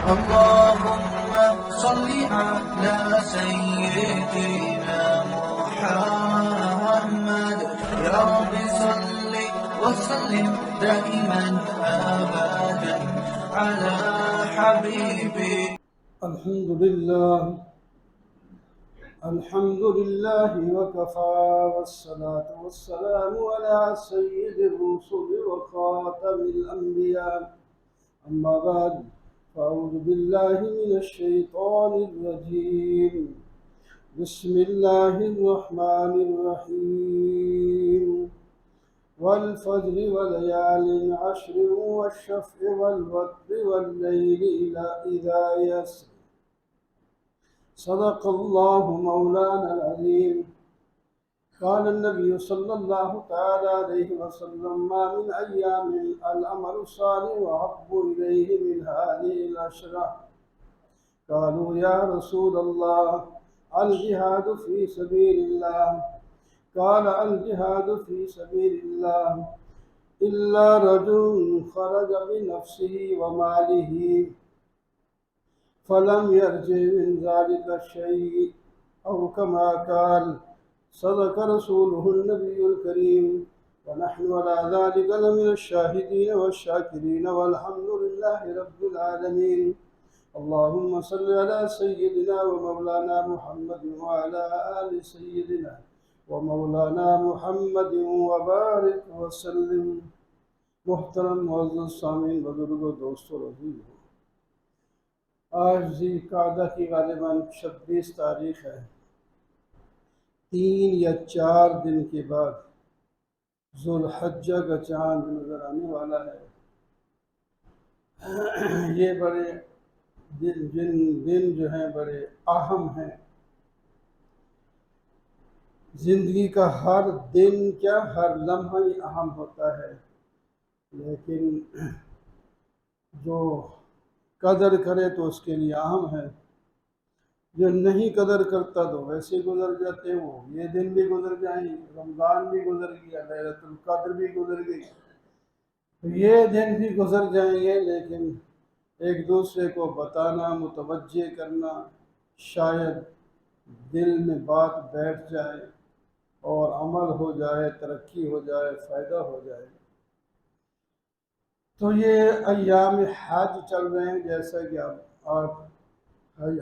اللهم صل على سيدنا محمد يا رب صل وسلم دائما أبدا على حبيبي. الحمد لله وكفى، والصلاة والسلام على سيد الرسل وخاتم الأنبياء. أما بعد، فأعوذ بالله من الشيطان الرجيم. بسم الله الرحمن الرحيم. والفجر وليال عشر والشفع والوتر والليل إذا يسر. صدق الله مولانا العظيم. قال النبي صلى الله تعالى عليه وسلم: ما من أيام العمل الصالح وأحب إليه من هذه العشرة. قالوا يا رسول الله الجهاد في سبيل الله. قال الجهاد في سبيل الله إلا رجل خرج بنفسه وماله فلم يرجع من ذلك الشيء، أو كما قال. صدق رسوله النبي الكريم، ونحن على ذلك لمن الشاهدين والشاكرين، والحمد لله رب العالمين. اللهم صل على سيدنا ومولانا محمد وعلى آل سيدنا ومولانا محمد وبارك وسلم. محترم معزز سامعین، بزرگوں، دوستوں، عزیز، آج ذی القعدہ کی غالباً 26 تاریخ ہے۔ 3 یا 4 دن کے بعد ذوالحجہ کا چاند نظر آنے والا ہے۔ یہ بڑے دن جو ہیں بڑے اہم ہیں۔ زندگی کا ہر دن کیا، ہر لمحہ ہی اہم ہوتا ہے، لیکن جو قدر کرے تو اس کے لیے اہم ہے، جو نہیں قدر کرتا تو ویسے گزر جاتے وہ یہ دن بھی گزر جائیں، رمضان بھی گزر گیا، لیلۃ القدر بھی گزر گئی، یہ دن بھی گزر جائیں گے، لیکن ایک دوسرے کو بتانا، متوجہ کرنا، شاید دل میں بات بیٹھ جائے اور عمل ہو جائے، ترقی ہو جائے، فائدہ ہو جائے۔ تو یہ ایام حج چل رہے ہیں، جیسا کہ آپ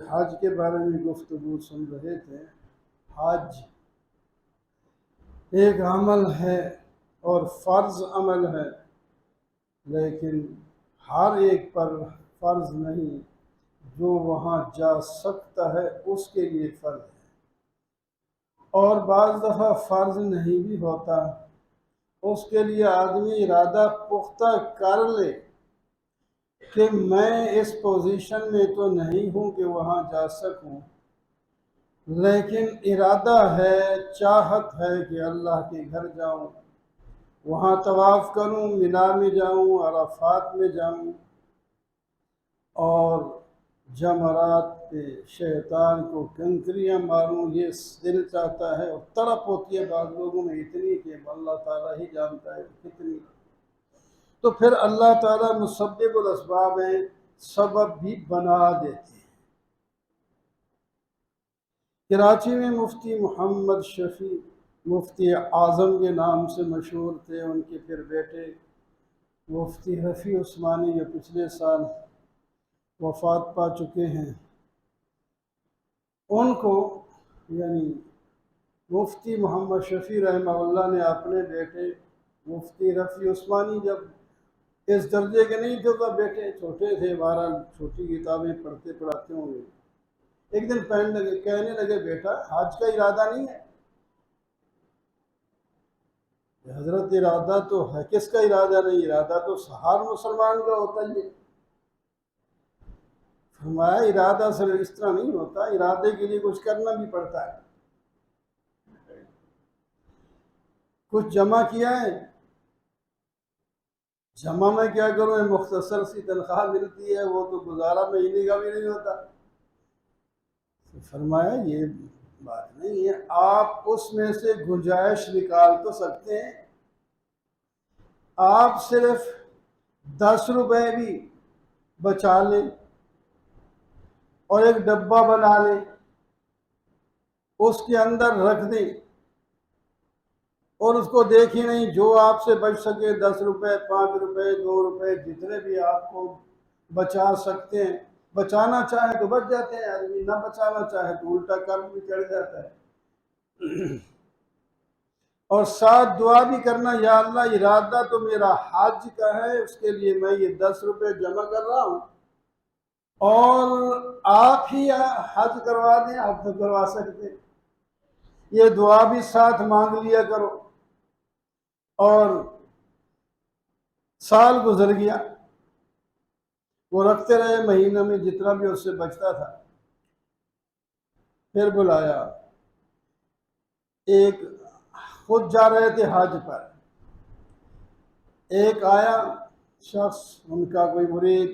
حج کے بارے میں گفتگو سن رہے تھے۔ حج ایک عمل ہے اور فرض عمل ہے، لیکن ہر ایک پر فرض نہیں، جو وہاں جا سکتا ہے اس کے لیے فرض ہے، اور بعض دفعہ فرض نہیں بھی ہوتا، اس کے لیے آدمی ارادہ پختہ کر لے کہ میں اس پوزیشن میں تو نہیں ہوں کہ وہاں جا سکوں، لیکن ارادہ ہے، چاہت ہے کہ اللہ کے گھر جاؤں، وہاں طواف کروں، مینا میں جاؤں، عرفات میں جاؤں، اور جمرات پہ شیطان کو کنکریاں ماروں، یہ دل چاہتا ہے، اور تڑپ ہوتی ہے بعض لوگوں میں اتنی کہ اللہ تعالیٰ ہی جانتا ہے کتنی۔ تو پھر اللہ تعالیٰ مسبب الاسباب ہیں، سبب بھی بنا دیتے ہیں۔ کراچی میں مفتی محمد شفیع مفتی اعظم کے نام سے مشہور تھے، ان کے پھر بیٹے مفتی رفیع عثمانی جو پچھلے سال وفات پا چکے ہیں، ان کو یعنی مفتی محمد شفیع رحمہ اللہ نے اپنے بیٹے مفتی رفیع عثمانی جب اس درجے کے نہیں تھے تو بیٹے چھوٹے تھے، 12 چھوٹی کتابیں پڑھاتے ہوں گے، ایک دن کہنے لگے بیٹا حج کا ارادہ نہیں ہے؟ حضرت ارادہ تو ہے، کس کا ارادہ نہیں؟ ارادہ تو ہر مسلمان کا ہوتا ہی ہے۔ فرمایا ارادہ صرف اس طرح نہیں ہوتا، ارادے کے لیے کچھ کرنا بھی پڑتا ہے، کچھ جمع کیا ہے، جمع میں کیا کروں، مختصر سی تنخواہ ملتی ہے، وہ تو گزارا مہینے کا بھی نہیں ہوتا۔ فرمایا یہ بات نہیں ہے، آپ اس میں سے گنجائش نکال تو سکتے ہیں، آپ صرف 10 روپے بھی بچا لیں، اور ایک ڈبہ بنا لیں، اس کے اندر رکھ دیں اور اس کو دیکھیں نہیں، جو آپ سے بچ سکے 10 روپے 5 روپے 2 روپے جتنے بھی آپ کو بچا سکتے ہیں، بچانا چاہے تو بچ جاتے ہیں آدمی، نہ بچانا چاہے تو الٹا قرض بھی چڑھ جاتا ہے۔ اور ساتھ دعا بھی کرنا، یا اللہ ارادہ تو میرا حج کا ہے، اس کے لیے میں یہ 10 روپے جمع کر رہا ہوں، اور آپ ہی حج کروا دیں، آپ تو کروا سکتے ہیں۔ یہ دعا بھی ساتھ مانگ لیا کرو۔ اور سال گزر گیا، وہ رکھتے رہے، مہینہ میں جتنا بھی اس سے بچتا تھا۔ پھر بلایا، ایک خود جا رہے تھے حج پر، ایک آیا شخص ان کا کوئی مرید،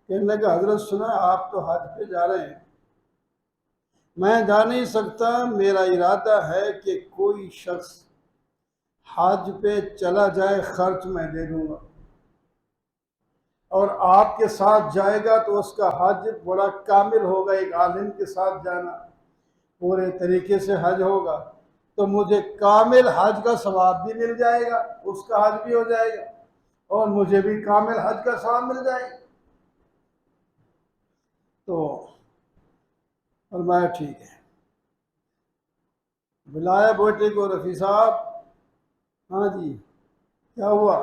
کہنے لگا حضرت سنا آپ تو حج پہ جا رہے ہیں، میں جا نہیں سکتا، میرا ارادہ ہے کہ کوئی شخص حج پہ چلا جائے، خرچ میں دے دوں گا، اور آپ کے ساتھ جائے گا تو اس کا حج بڑا کامل ہوگا، ایک عالم کے ساتھ جانا پورے طریقے سے حج ہوگا، تو مجھے کامل حج کا ثواب بھی مل جائے گا، اس کا حج بھی ہو جائے گا، اور مجھے بھی کامل حج کا ثواب مل جائے گا۔ تو فرمایا ٹھیک ہے۔ بلایا بیٹے کو، رفیع صاحب، ہاں جی کیا ہوا،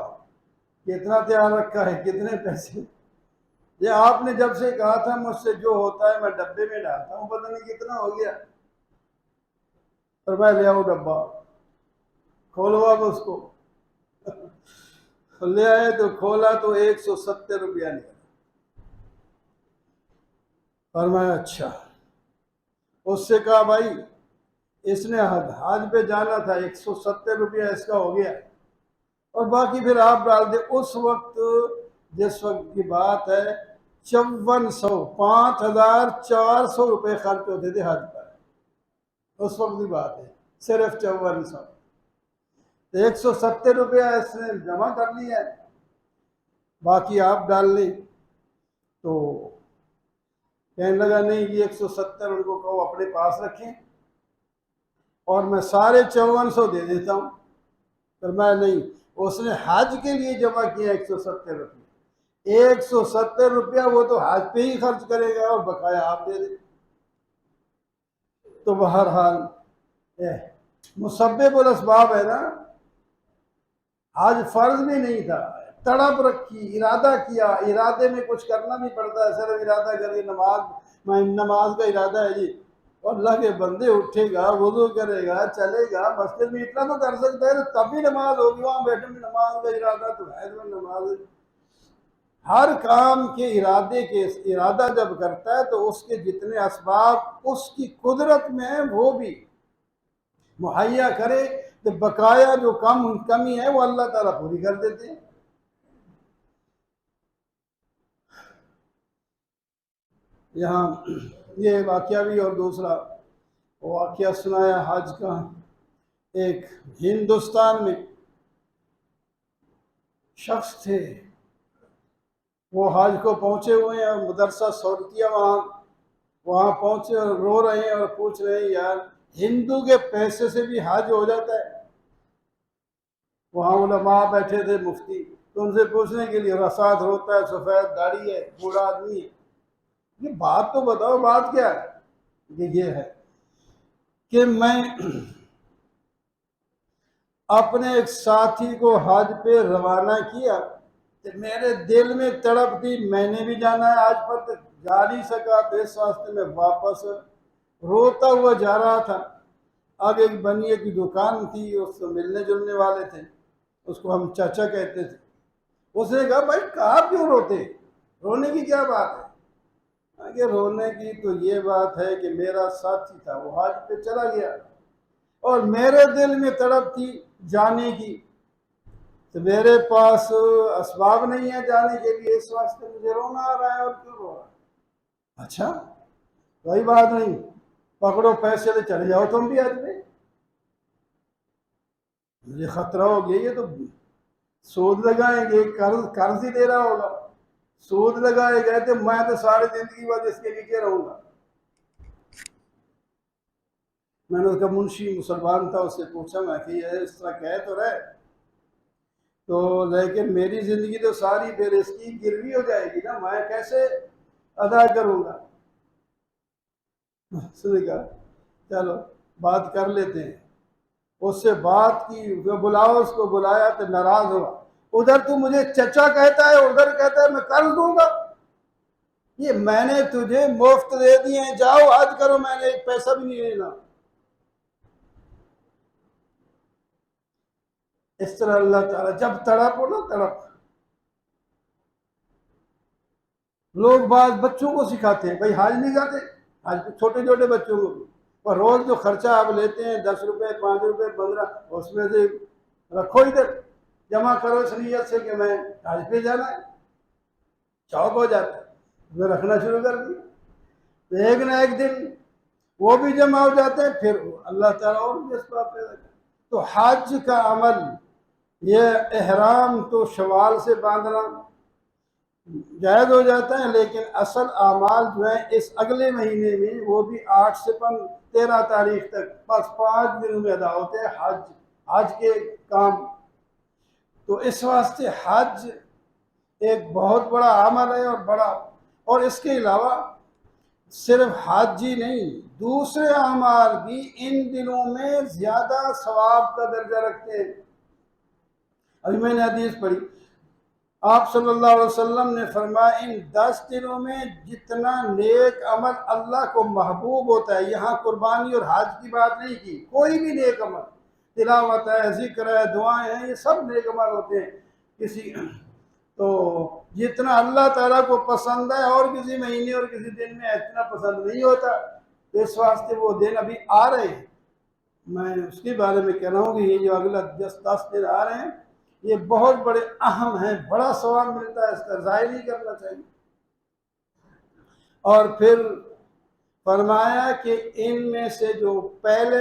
کتنا تیار رکھا ہے، کتنے پیسے؟ یہ آپ نے جب سے کہا تھا مجھ سے جو ہوتا ہے میں ڈبے میں ڈالتا ہوں، پتہ نہیں کتنا ہو گیا۔ فرمایا لے آؤ ڈبہ، کھولو اب اس کو۔ لے آئے تو کھولا تو 170 روپیہ نکلا۔ فرمایا اچھا۔ اس سے کہا بھائی اس نے حج پہ جانا تھا، 170 روپیہ اس کا ہو گیا، اور باقی پھر آپ ڈال دیں۔ اس وقت جس وقت کی بات ہے 5400 روپے خرچ ہوتے تھے حج پر، اس وقت کی بات ہے، صرف 5400۔ 170 روپیہ اس نے جمع کر لیا ہے، باقی آپ ڈال لیں۔ تو کہنے لگا نہیں، یہ 170 ان کو کہو اپنے پاس رکھیں، اور میں سارے 5400 دے دیتا ہوں۔ فرمایا نہیں، اس نے حج کے لیے جمع کیا 170 روپیہ، 170 روپیہ وہ تو حج پہ ہی خرچ کرے گا، اور بقایا آپ دے دیں۔ تو بہرحال مسبب الاسباب ہے نا، حج فرض بھی نہیں تھا، تڑپ رکھی، ارادہ کیا، ارادے میں کچھ کرنا بھی پڑتا ہے، صرف ارادہ کر کے نماز کا ارادہ ہے جی، اور اللہ کے بندے اٹھے گا، وضو کرے گا، چلے گا مسجد میں، اتنا تو کر سکتا ہے، تب بھی نماز ہوگی، وہاں بیٹھے میں نماز کا ارادہ تو ہے، نماز ہر کام کے ارادہ جب کرتا ہے تو اس کے جتنے اسباب اس کی قدرت میں ہیں وہ بھی مہیا کرے، تو بقایا جو کمی ہے وہ اللہ تعالیٰ پوری کر دیتے ہیں۔ یہاں یہ واقعہ بھی، اور دوسرا واقعہ سنایا حج کا۔ ایک ہندوستان میں شخص تھے، وہ حج کو پہنچے ہوئے ہیں، مدرسہ سعودیہ وہاں پہنچے اور رو رہے ہیں اور پوچھ رہے ہیں یار ہندو کے پیسے سے بھی حج ہو جاتا ہے؟ وہاں علماء بیٹھے تھے، مفتی، تو ان سے پوچھنے کے لیے، رسات روتا ہے، سفید داڑھی ہے، بوڑھا آدمی ہے، یہ بات تو بتاؤ، بات کیا ہے؟ یہ ہے کہ میں اپنے ایک ساتھی کو حج پہ روانہ کیا، کہ میرے دل میں تڑپ تھی میں نے بھی جانا ہے آج پر، تو جا نہیں سکا، تو اس واسطے میں واپس روتا ہوا جا رہا تھا۔ اب ایک بنیے کی دکان تھی، اس سے ملنے جلنے والے تھے، اس کو ہم چاچا کہتے تھے۔ اس نے کہا بھائی کہاں کیوں روتے، رونے کی کیا بات ہے؟ کہ رونے کی تو یہ بات ہے کہ میرا ساتھی تھا، وہ حج پہ چلا گیا، اور میرے دل میں تڑپ تھی جانے کی، تو میرے پاس اسباب نہیں ہے جانے کے لیے، اس واسطے مجھے رونا آ رہا ہے، اور کیوں رو رہا ہے؟ اچھا کوئی بات نہیں، پکڑو پیسے لے چلے جاؤ تم بھی حج میں۔ مجھے خطرہ ہو گیا، یہ تو سود لگائیں گے، قرض ہی دے رہا ہوگا۔ سود لگائے گئے تھے، میں تو ساری زندگی بعد اس کے نیچے رہوں گا۔ میں نے اس کا منشی مسلمان تھا، اس سے پوچھا میں کہ یہ اس طرح کہہ تو رہے تو لیکن میری زندگی تو ساری پھر اس کی گروی ہو جائے گی نا، میں کیسے ادا کروں گا؟ اس نے کہا چلو بات کر لیتے ہیں۔ اس سے بات کی، بلاؤ، اس کو بلایا تو ناراض ہوا، ادھر تو مجھے چچا کہتا ہے، ادھر کہتا ہے میں کر دوں گا، یہ میں نے تجھے مفت دے دیے ہیں، جاؤ حج کرو، میں نے ایک پیسہ بھی نہیں لینا۔ اس طرح اللہ تعالیٰ جب تڑپ ہو نا، تڑپ، لوگ بعض بچوں کو سکھاتے ہیں بھائی حج نہیں جاتے، حج چھوٹے چھوٹے بچوں کو بھی، اور روز جو خرچہ آپ لیتے ہیں 10 روپے 5 روپے 15، اس میں سے رکھو ادھر، جمع کرو اس نیت سے کہ میں حج پہ جانا ہے، شوق ہو جاتا ہے، میں رکھنا شروع کر دیا، تو ایک نہ ایک دن وہ بھی جمع ہو جاتے ہیں، پھر اللہ تعالیٰ اور بھی اسباب پیدا کرتا ہے۔ تو حج کا عمل، یہ احرام تو شوال سے باندھنا جائز ہو جاتا ہے، لیکن اصل اعمال جو ہیں اس اگلے مہینے میں، وہ بھی 8 سے 13 تاریخ تک، بس 5 دنوں میں ادا ہوتے ہیں حج کے کام۔ تو اس واسطے حج ایک بہت بڑا عمل ہے اور بڑا، اور اس کے علاوہ صرف حج ہی نہیں، دوسرے اعمال بھی ان دنوں میں زیادہ ثواب کا درجہ رکھتے ہیں۔ ابھی میں نے حدیث پڑھی، آپ صلی اللہ علیہ وسلم نے فرمایا ان 10 دنوں میں جتنا نیک عمل اللہ کو محبوب ہوتا ہے، یہاں قربانی اور حج کی بات نہیں کی، کوئی بھی نیک عمل، تلاوت ہے، ذکر ہے، دعائیں ہیں، یہ سب نیک عمل ہوتے ہیں، کسی تو جتنا اللہ تعالیٰ کو پسند ہے اور کسی مہینے اور کسی دن میں اتنا پسند نہیں ہوتا، تو اس واسطے وہ دن ابھی آ رہے ہیں، میں اس کے بارے میں کہہ رہا ہوں کہ یہ جو اگلا 10 دن آ رہے ہیں یہ بہت بڑے اہم ہیں، بڑا ثواب ملتا ہے، اس کا ضائع نہیں کرنا چاہیے۔ اور پھر فرمایا کہ ان میں سے جو پہلے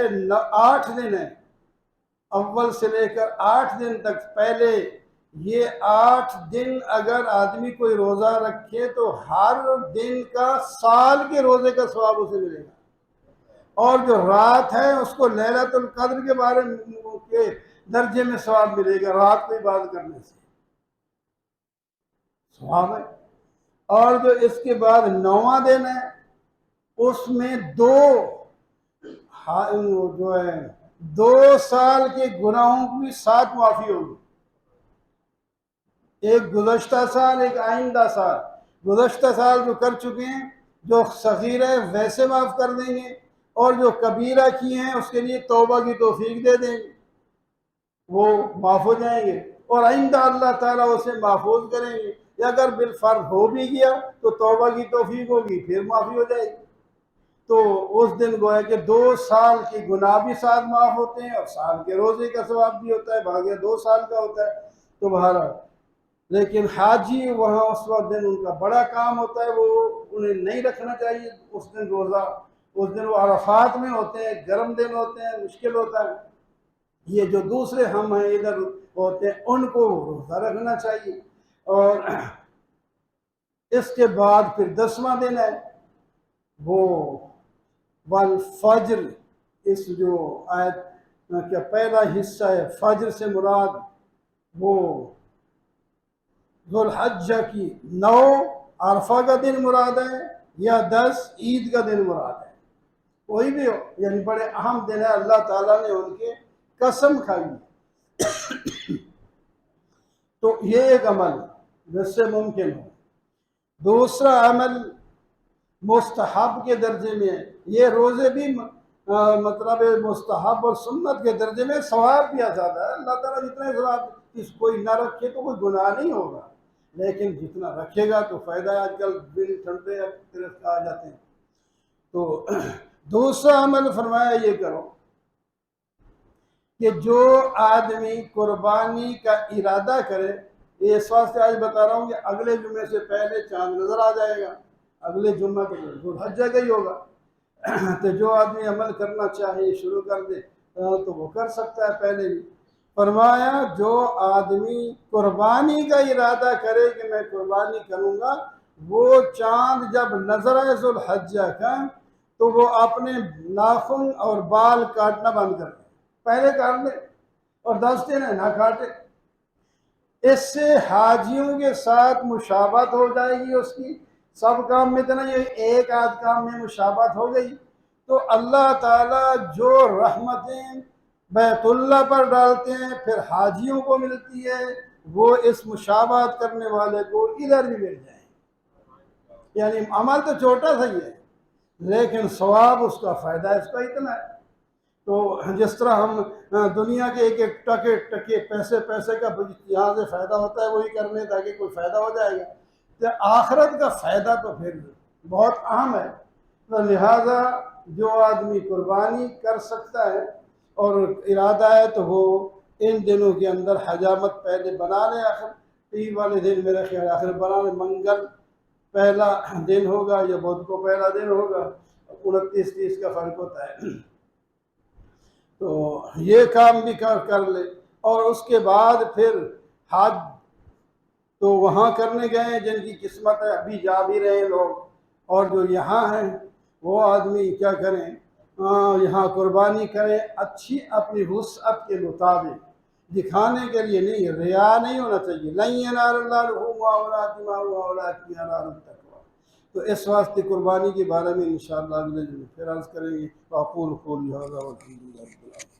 8 دن ہیں، اول سے لے کر 8 دن تک، پہلے یہ 8 دن اگر آدمی کوئی روزہ رکھے تو ہر دن کا سال کے روزے کا ثواب اسے ملے گا، اور جو رات ہے اس کو لیلۃ القدر کے بارے کے درجے میں ثواب ملے گا، رات کو عبادت کرنے سے ثواب ہے۔ اور جو اس کے بعد 9واں دن ہے، اس میں جو ہے 2 سال کے گناہوں کی 7 معافی ہوگی، ایک گزشتہ سال، ایک آئندہ سال۔ گزشتہ سال جو کر چکے ہیں، جو صغیرہ ویسے معاف کر دیں گے، اور جو کبیرہ کیے ہیں اس کے لیے توبہ کی توفیق دے دیں گے، وہ معاف ہو جائیں گے، اور آئندہ اللہ تعالیٰ اسے محفوظ کریں گے، یا اگر بالفرض ہو بھی گیا تو توبہ کی توفیق ہوگی، پھر معافی ہو جائے گی۔ تو اس دن گویا کہ 2 سال کے گناہ بھی ساتھ معاف ہوتے ہیں، اور سال کے روزے کا ثواب بھی ہوتا ہے، بھاگے 2 سال کا ہوتا ہے۔ تو بہرحال لیکن حاجی وہاں اس وقت دن ان کا بڑا کام ہوتا ہے، وہ انہیں نہیں رکھنا چاہیے اس دن روزہ، اس دن وہ عرفات میں ہوتے ہیں، گرم دن ہوتے ہیں، مشکل ہوتا ہے۔ یہ جو دوسرے ہم ہیں ادھر ہوتے ہیں ان کو روزہ رکھنا چاہیے۔ اور اس کے بعد پھر 10واں دن ہے، وہ والفجر، اس جو آیت کا پہلا حصہ ہے، فجر سے مراد وہ ذوالحجہ کی 9 عرفہ کا دن مراد ہے، یا 10 عید کا دن مراد ہے، کوئی بھی ہو، یعنی بڑے اہم دن ہے، اللہ تعالیٰ نے ان کے قسم کھائی۔ تو یہ ایک عمل جس سے ممکن ہو۔ دوسرا عمل مستحب کے درجے میں ہے، یہ روزے بھی مطلب مستحب اور سنت کے درجے میں، ثواب بھی زیادہ ہے، اللہ تعالیٰ جتنے ثواب، اس کوئی نہ رکھے تو کوئی گناہ نہیں ہوگا، لیکن جتنا رکھے گا تو فائدہ ہے، آج کل دن ٹھنڈے آ جاتے ہیں۔ تو دوسرا عمل فرمایا یہ کرو کہ جو آدمی قربانی کا ارادہ کرے، یہ اس واسطے آج بتا رہا ہوں کہ اگلے جمعے سے پہلے چاند نظر آ جائے گا، اگلے جمعہ کے ذوالحجہ کا ہی ہوگا، تو جو آدمی عمل کرنا چاہے شروع کر دے تو وہ کر سکتا ہے پہلے بھی۔ فرمایا جو آدمی قربانی کا ارادہ کرے کہ میں قربانی کروں گا، وہ چاند جب نظر آئے ذوالحجہ کا تو وہ اپنے ناخن اور بال کاٹنا بند کر دے، پہلے کاٹ لے اور 10 دن نہ کاٹے۔ اس سے حاجیوں کے ساتھ مشابہت ہو جائے گی اس کی، سب کام میں تو نہیں، ایک آدھ کام میں مشابہت ہو گئی تو اللہ تعالیٰ جو رحمتیں بیت اللہ پر ڈالتے ہیں پھر حاجیوں کو ملتی ہے، وہ اس مشابہت کرنے والے کو ادھر بھی مل جائیں۔ یعنی عمل تو چھوٹا سا ہی ہے لیکن ثواب اس کا فائدہ اس کا اتنا ہے۔ تو جس طرح ہم دنیا کے ایک ایک ٹکے پیسے کا یہاں سے فائدہ ہوتا ہے وہی کرنے تاکہ کوئی فائدہ ہو جائے گا، تو آخرت کا فائدہ تو پھر بہت اہم ہے۔ تو لہٰذا جو آدمی قربانی کر سکتا ہے اور ارادہ ہے تو وہ ان دنوں کے اندر حجامت پہلے بنا لے، آخر عید والے دن میرا خیال آخر بنا لے، منگل پہلا دن ہوگا یا بدھ کو پہلا دن ہوگا، 29-30 کا فرق ہوتا ہے، تو یہ کام بھی کر لے۔ اور اس کے بعد پھر حج تو وہاں کرنے گئے ہیں جن کی قسمت ہے، ابھی جا بھی رہے ہیں لوگ، اور جو یہاں ہیں وہ آدمی کیا کریں، یہاں قربانی کریں اچھی اپنی وسعت کے مطابق، دکھانے کے لیے نہیں، ریا نہیں ہونا چاہیے، لن ینال اللہ لحومها ولا دماؤها ولکن ینالہ التقوی۔ تو اس واسطے قربانی کے بارے میں انشاءاللہ اگلے دن پھر عرض کریں گے۔ واقول قولی ھذا والحمد للہ رب العالمین۔